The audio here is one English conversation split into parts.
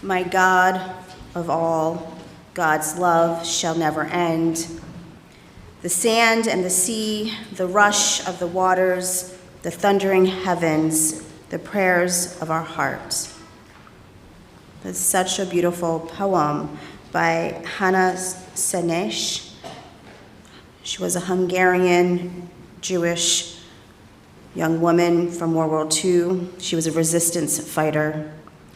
My God of all, God's love shall never end. The sand and the sea, the rush of the waters, the thundering heavens, the prayers of our hearts. That's such a beautiful poem by Hannah Senesh. She was a Hungarian Jewish young woman from World War II. She was a resistance fighter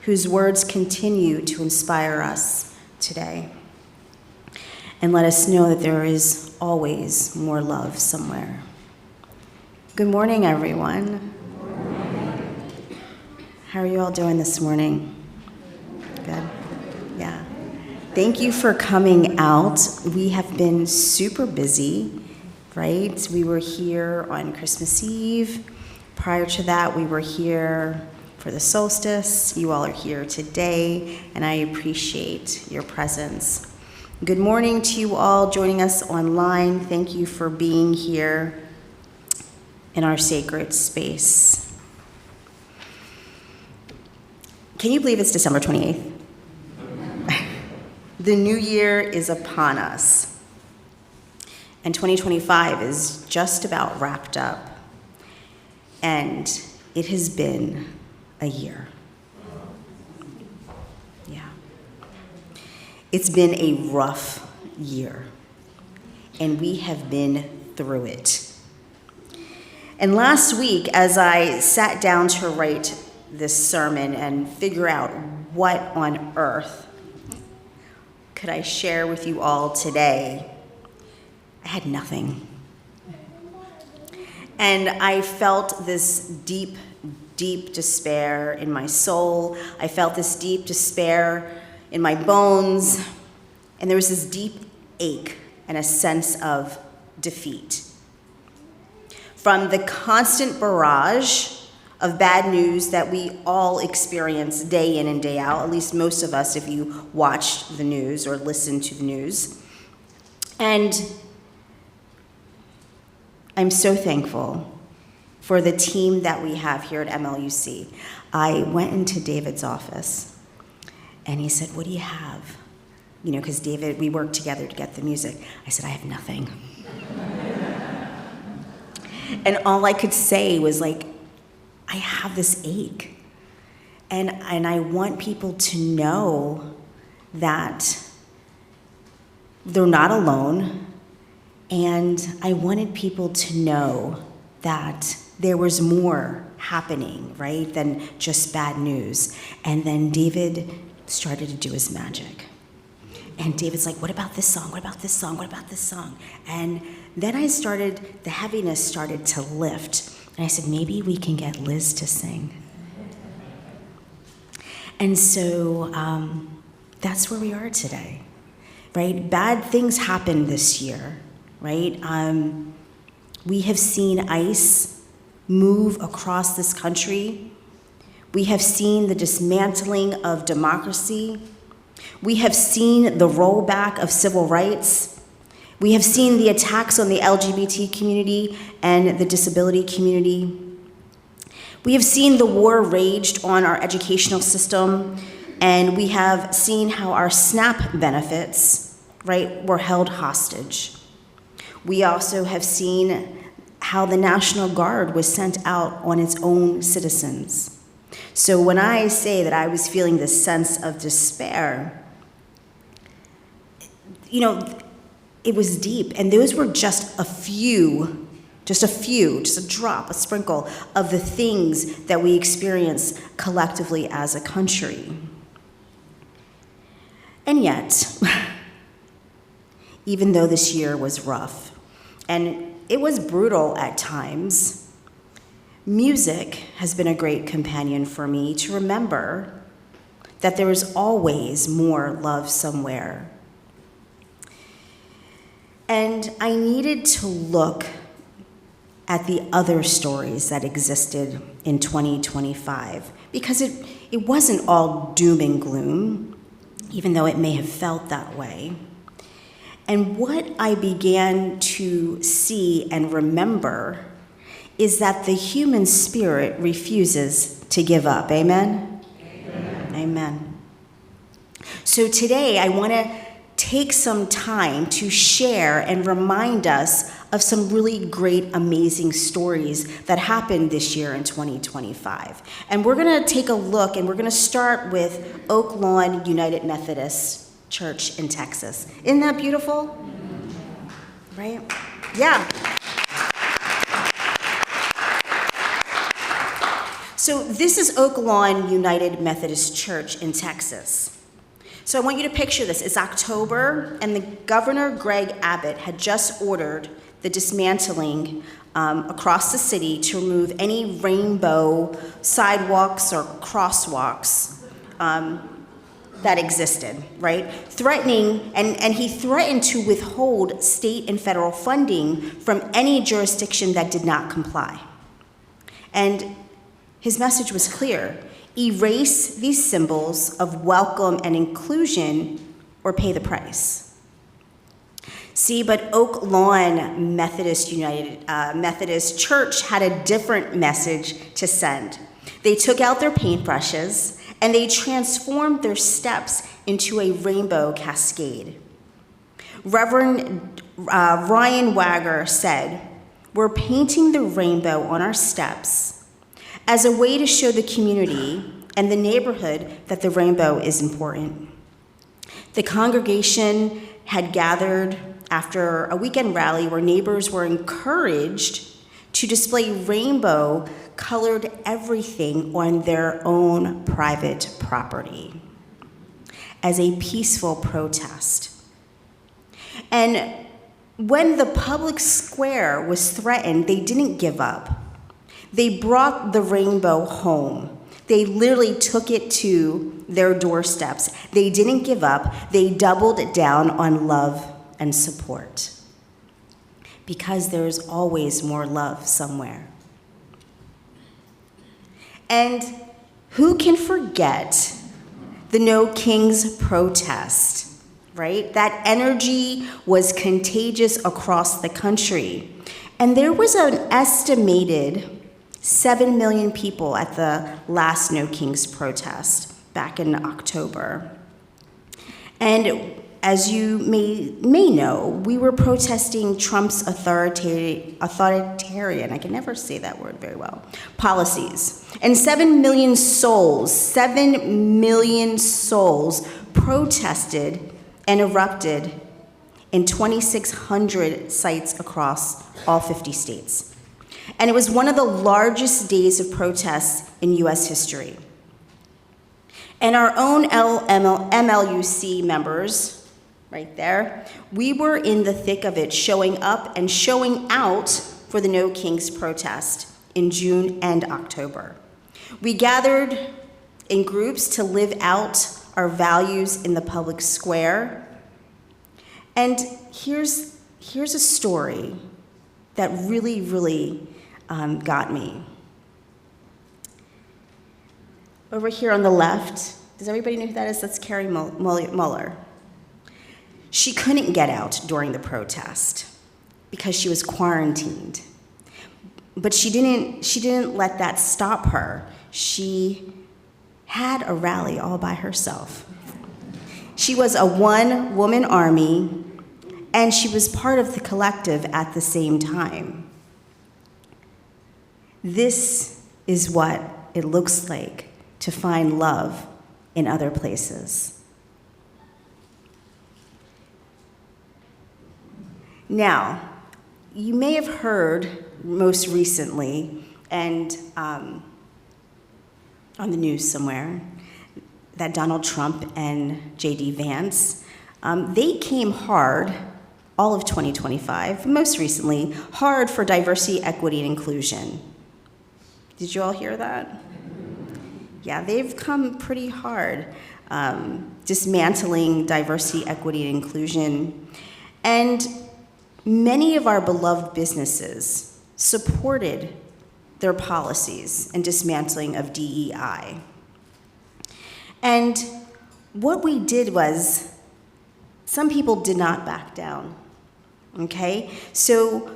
whose words continue to inspire us today and let us know that there is always more love somewhere. Good morning, everyone. Good morning. How are you all doing this morning? Good? Yeah. Thank you for coming out. We have been super busy, right? We were here on Christmas Eve. Prior to that, we were here for the solstice. You all are here today, and I appreciate your presence. Good morning to you all joining us online. Thank you for being here in our sacred space. Can you believe it's December 28th? The new year is upon us, and 2025 is just about wrapped up, and it has been a year. Yeah. It's been a rough year, and we have been through it. And last week, as I sat down to write this sermon and figure out what on earth could I share with you all today, I had nothing. And I felt this deep, deep despair in my soul. I felt this deep despair in my bones. And there was this deep ache and a sense of defeat. From the constant barrage of bad news that we all experience day in and day out, at least most of us if you watch the news or listen to the news. And I'm so thankful for the team that we have here at MLUC. I went into David's office and he said, "What do you have?" You know, because David, we worked together to get the music. I said, "I have nothing." And all I could say was like, I have this ache. And I want people to know that they're not alone. And I wanted people to know that there was more happening, right, than just bad news. And then David started to do his magic. And David's like, "What about this song? What about this song? What about this song?" And then the heaviness started to lift. And I said, maybe we can get Liz to sing. And so that's where we are today, right? Bad things happened this year, right? We have seen ICE move across this country. We have seen the dismantling of democracy. We have seen the rollback of civil rights. We have seen the attacks on the LGBT community and the disability community. We have seen the war raged on our educational system, and we have seen how our SNAP benefits, right, were held hostage. We also have seen how the National Guard was sent out on its own citizens. So when I say that I was feeling this sense of despair, you know, it was deep, and those were just a drop, a sprinkle of the things that we experience collectively as a country. And yet, even though this year was rough, and it was brutal at times, music has been a great companion for me to remember that there is always more love somewhere. And I needed to look at the other stories that existed in 2025, because it wasn't all doom and gloom, even though it may have felt that way. And what I began to see and remember is that the human spirit refuses to give up. Amen? Amen. Amen. So today I want to take some time to share and remind us of some really great, amazing stories that happened this year in 2025. And we're going to take a look, and we're going to start with Oak Lawn United Methodist Church in Texas. Isn't that beautiful? Right? Yeah. So this is Oak Lawn United Methodist Church in Texas. So I want you to picture this. It's October, and the Governor Greg Abbott had just ordered the dismantling across the city to remove any rainbow sidewalks or crosswalks that existed, right? Threatening, and he threatened to withhold state and federal funding from any jurisdiction that did not comply. And his message was clear: erase these symbols of welcome and inclusion or pay the price. See, but Oak Lawn Methodist Church had a different message to send. They took out their paintbrushes and they transformed their steps into a rainbow cascade. Reverend Ryan Wagger said, "We're painting the rainbow on our steps as a way to show the community and the neighborhood that the rainbow is important." The congregation had gathered after a weekend rally where neighbors were encouraged to display rainbow-colored everything on their own private property as a peaceful protest. And when the public square was threatened, they didn't give up. They brought the rainbow home. They literally took it to their doorsteps. They didn't give up. They doubled down on love and support. Because there's always more love somewhere. And who can forget the No Kings protest, right? That energy was contagious across the country. And there was an estimated 7 million people at the last No Kings protest back in October. And as you may know, we were protesting Trump's authoritarian, I can never say that word very well, policies. And 7 million souls protested and erupted in 2,600 sites across all 50 states. And it was one of the largest days of protests in U.S. history. And our own MLUC members, right there, we were in the thick of it, showing up and showing out for the No Kings protest in June and October. We gathered in groups to live out our values in the public square. And here's a story that really, really got me. Over here on the left, does everybody know who that is? That's Carrie Muller. She couldn't get out during the protest because she was quarantined. But she didn't let that stop her. She had a rally all by herself. She was a one-woman army, and she was part of the collective at the same time. This is what it looks like to find love in other places. Now, you may have heard most recently, and on the news somewhere, that Donald Trump and J.D. Vance, they came hard all of 2025, most recently, hard for diversity, equity, and inclusion. Did you all hear that? Yeah, they've come pretty hard, dismantling diversity, equity, and inclusion. And many of our beloved businesses supported their policies and dismantling of DEI. And what we did was, some people did not back down, okay? So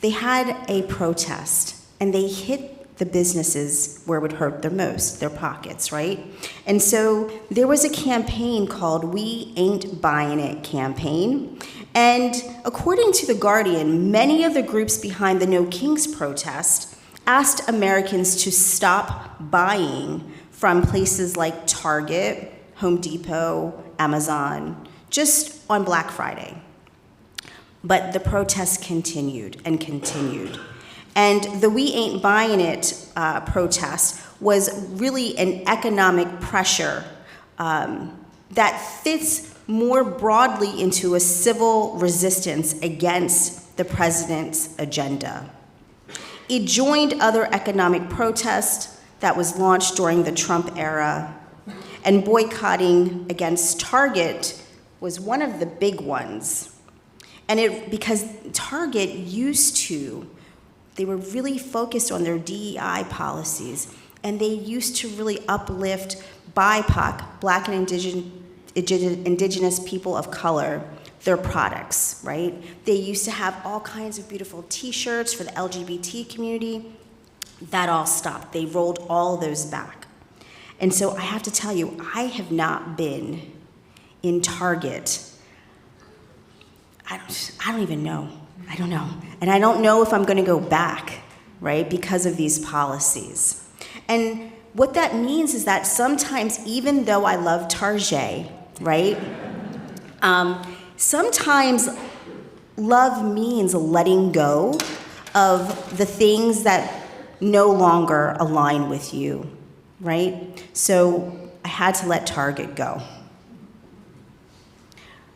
they had a protest, and they hit the businesses where it would hurt the most, their pockets, right? And so there was a campaign called We Ain't Buying It campaign. And according to The Guardian, many of the groups behind the No Kings protest asked Americans to stop buying from places like Target, Home Depot, Amazon, just on Black Friday. But the protests continued and continued. And the We Ain't Buying It protest was really an economic pressure that fits more broadly into a civil resistance against the president's agenda. It joined other economic protests that was launched during the Trump era, and boycotting against Target was one of the big ones. And because Target they were really focused on their DEI policies, and they used to really uplift BIPOC, Black and Indigenous people of color, their products, right? They used to have all kinds of beautiful t-shirts for the LGBT community. That all stopped. They rolled all those back. And so I have to tell you, I have not been in Target. I don't even know. I don't know. And I don't know if I'm going to go back, right, because of these policies. And what that means is that sometimes, even though I love Target, right, sometimes love means letting go of the things that no longer align with you, right? So I had to let Target go.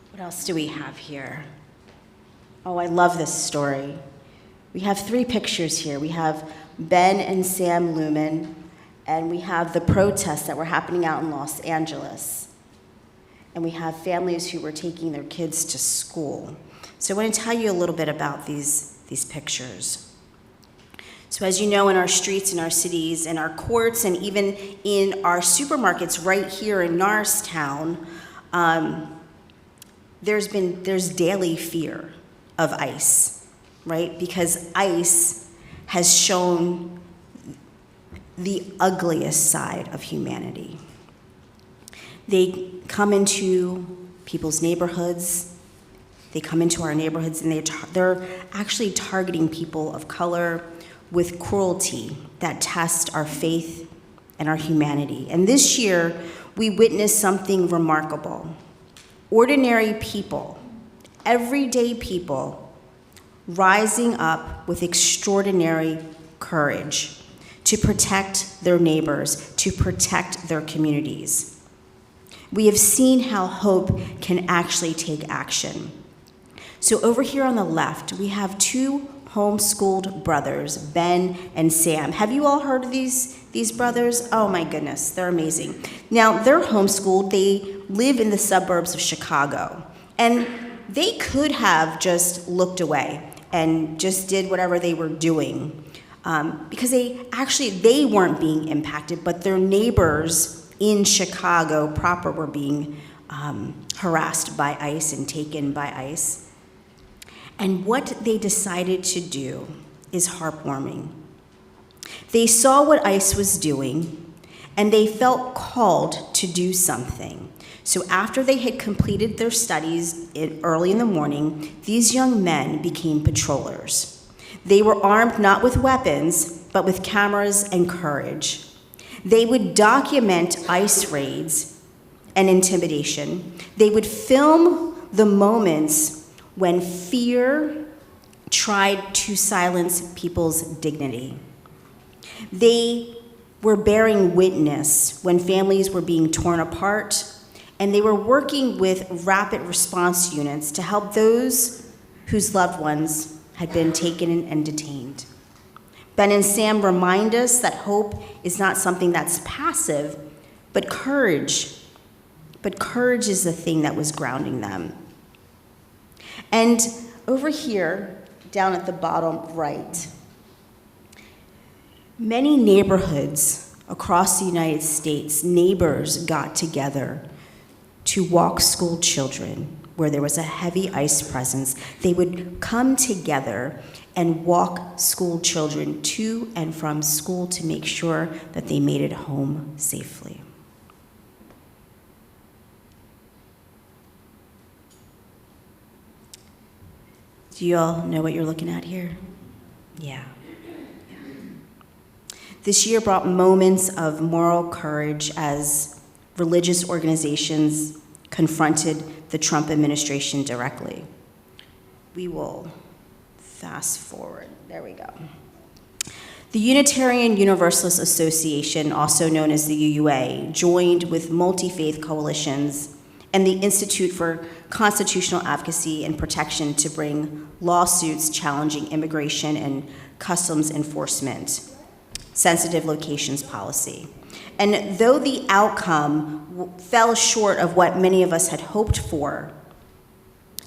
What else do we have here? Oh, I love this story. We have 3 pictures here. We have Ben and Sam Lumen, and we have the protests that were happening out in Los Angeles. And we have families who were taking their kids to school. So I want to tell you a little bit about these pictures. So as you know, in our streets, in our cities, in our courts, and even in our supermarkets right here in Norristown, there's daily fear of ICE, right? Because ICE has shown the ugliest side of humanity. They come into people's neighborhoods. They come into our neighborhoods, and they're actually targeting people of color with cruelty that tests our faith and our humanity. And this year, we witnessed something remarkable. Ordinary people, everyday people, rising up with extraordinary courage to protect their neighbors, to protect their communities. We have seen how hope can actually take action. So over here on the left, we have 2 homeschooled brothers, Ben and Sam. Have you all heard of these brothers? Oh my goodness, they're amazing. Now, they're homeschooled. They live in the suburbs of Chicago. And they could have just looked away and just did whatever they were doing because they weren't being impacted, but their neighbors in Chicago proper were being harassed by ICE and taken by ICE. And what they decided to do is heartwarming. They saw what ICE was doing, and they felt called to do something. So after they had completed their studies early in the morning, these young men became patrollers. They were armed not with weapons, but with cameras and courage. They would document ICE raids and intimidation. They would film the moments when fear tried to silence people's dignity. They were bearing witness when families were being torn apart, and they were working with rapid response units to help those whose loved ones had been taken and detained. Ben and Sam remind us that hope is not something that's passive, but courage. But courage is the thing that was grounding them. And over here, down at the bottom right, many neighborhoods across the United States, neighbors got together to walk school children where there was a heavy ice presence, they would come together and walk school children to and from school to make sure that they made it home safely. Do you all know what you're looking at here? Yeah. This year brought moments of moral courage as religious organizations confronted the Trump administration directly. We will fast forward. There we go. The Unitarian Universalist Association, also known as the UUA, joined with multi-faith coalitions and the Institute for Constitutional Advocacy and Protection to bring lawsuits challenging immigration and customs enforcement, sensitive locations policy. And though the outcome fell short of what many of us had hoped for,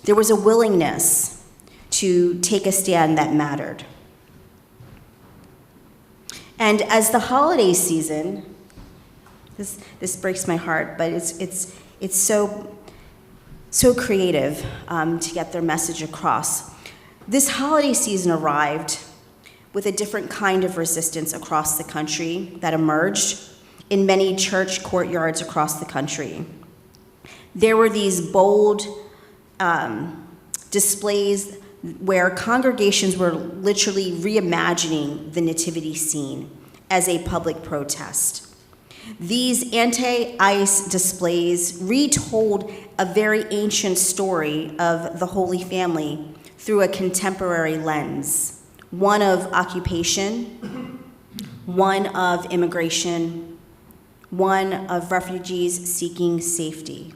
there was a willingness to take a stand that mattered. And as the holiday season, this breaks my heart, but it's so creative to get their message across. This holiday season arrived with a different kind of resistance across the country that emerged in many church courtyards across the country. There were these bold displays where congregations were literally reimagining the nativity scene as a public protest. These anti-ICE displays retold a very ancient story of the Holy Family through a contemporary lens, one of occupation, one of immigration, one of refugees seeking safety.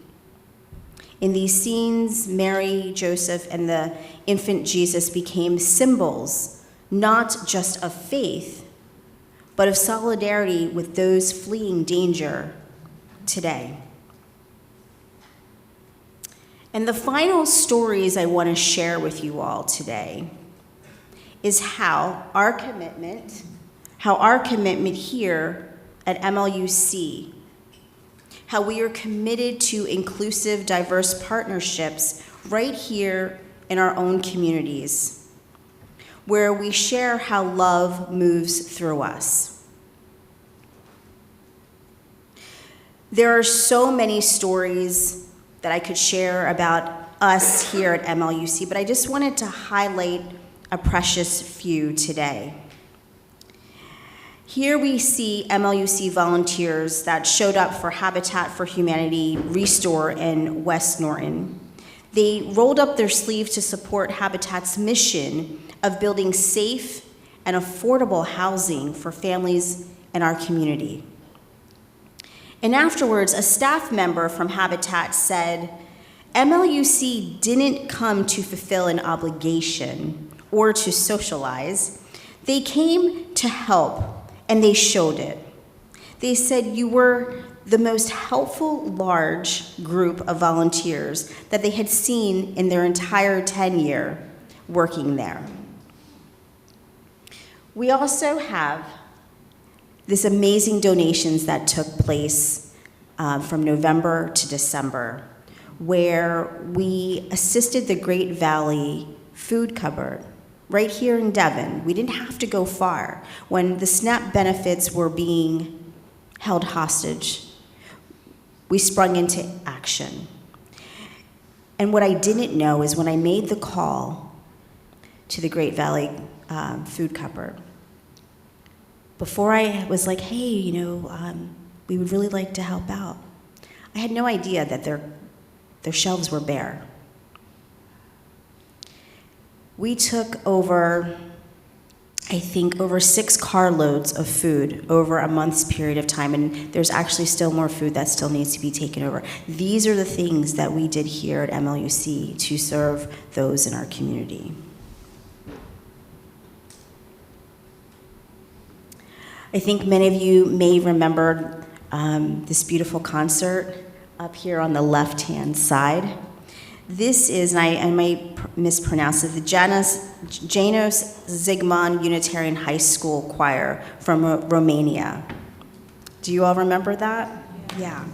In these scenes, Mary, Joseph, and the infant Jesus became symbols, not just of faith, but of solidarity with those fleeing danger today. And the final stories I want to share with you all today is how our commitment here at MLUC, how we are committed to inclusive, diverse partnerships right here in our own communities, where we share how love moves through us. There are so many stories that I could share about us here at MLUC, but I just wanted to highlight a precious few today. Here we see MLUC volunteers that showed up for Habitat for Humanity Restore in West Norton. They rolled up their sleeves to support Habitat's mission of building safe and affordable housing for families in our community. And afterwards, a staff member from Habitat said, MLUC didn't come to fulfill an obligation or to socialize. They came to help, and they showed it. They said, you were the most helpful large group of volunteers that they had seen in their entire tenure working there. We also have this amazing donations that took place from November to December, where we assisted the Great Valley Food Cupboard right here in Devon. We didn't have to go far. When the SNAP benefits were being held hostage, we sprung into action. And what I didn't know is when I made the call to the Great Valley Food Cupboard, before I was like, hey, we would really like to help out, I had no idea that their shelves were bare. We took over 6 carloads of food over a month's period of time, and there's actually still more food that still needs to be taken over. These are the things that we did here at MLUC to serve those in our community. I think many of you may remember this beautiful concert up here on the left-hand side. This is, and I might mispronounce it, the Janos Zigmond Unitarian High School Choir from Romania. Do you all remember that? Yeah.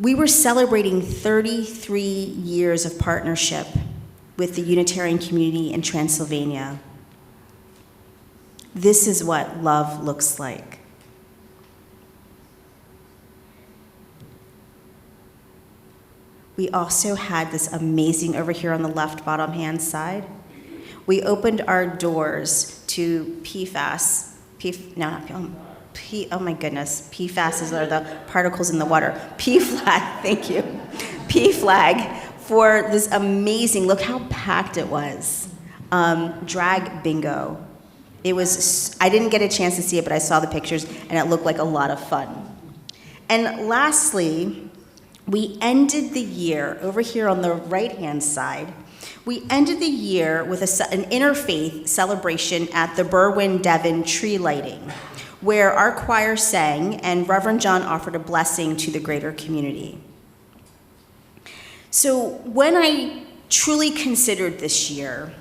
We were celebrating 33 years of partnership with the Unitarian community in Transylvania. This is what love looks like. We also had this amazing, over here on the left bottom hand side, we opened our doors to PFAS. Oh my goodness, PFAS are the particles in the water. PFLAG, thank you. PFLAG for this amazing, look how packed it was. Drag bingo. It was, I didn't get a chance to see it, but I saw the pictures and it looked like a lot of fun. And lastly, we ended the year, over here on the right-hand side, we ended the year with an interfaith celebration at the Devon tree lighting, where our choir sang and Reverend John offered a blessing to the greater community. So when I truly considered this year,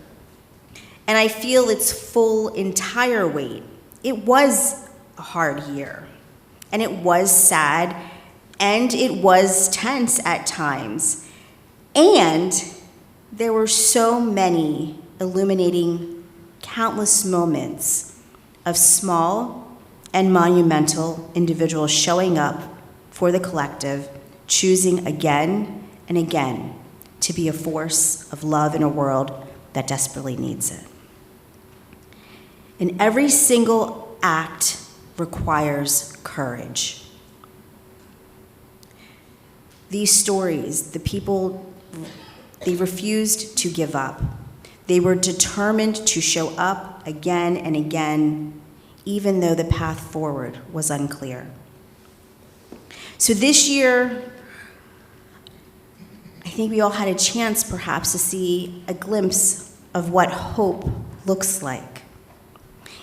and I feel its full entire weight, it was a hard year, and it was sad, and it was tense at times, and there were so many illuminating countless moments of small and monumental individuals showing up for the collective, choosing again and again to be a force of love in a world that desperately needs it. And every single act requires courage. These stories, the people, they refused to give up. They were determined to show up again and again, even though the path forward was unclear. So this year, I think we all had a chance perhaps to see a glimpse of what hope looks like.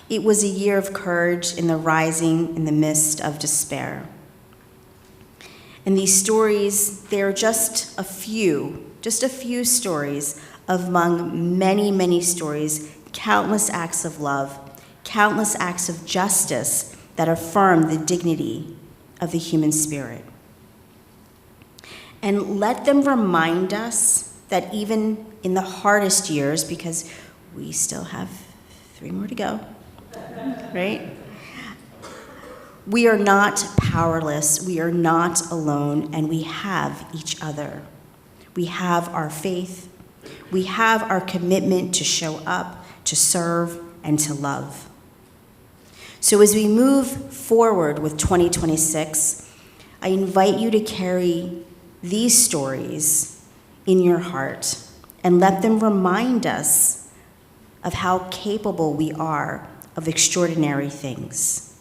It was a year of courage in the rising in the midst of despair. And these stories, they're just a few stories among many, many stories, countless acts of love, countless acts of justice that affirm the dignity of the human spirit. And let them remind us that even in the hardest years, because we still have 3 more to go, right? We are not powerless, we are not alone, and we have each other. We have our faith, we have our commitment to show up, to serve, and to love. So as we move forward with 2026, I invite you to carry these stories in your heart and let them remind us of how capable we are of extraordinary things.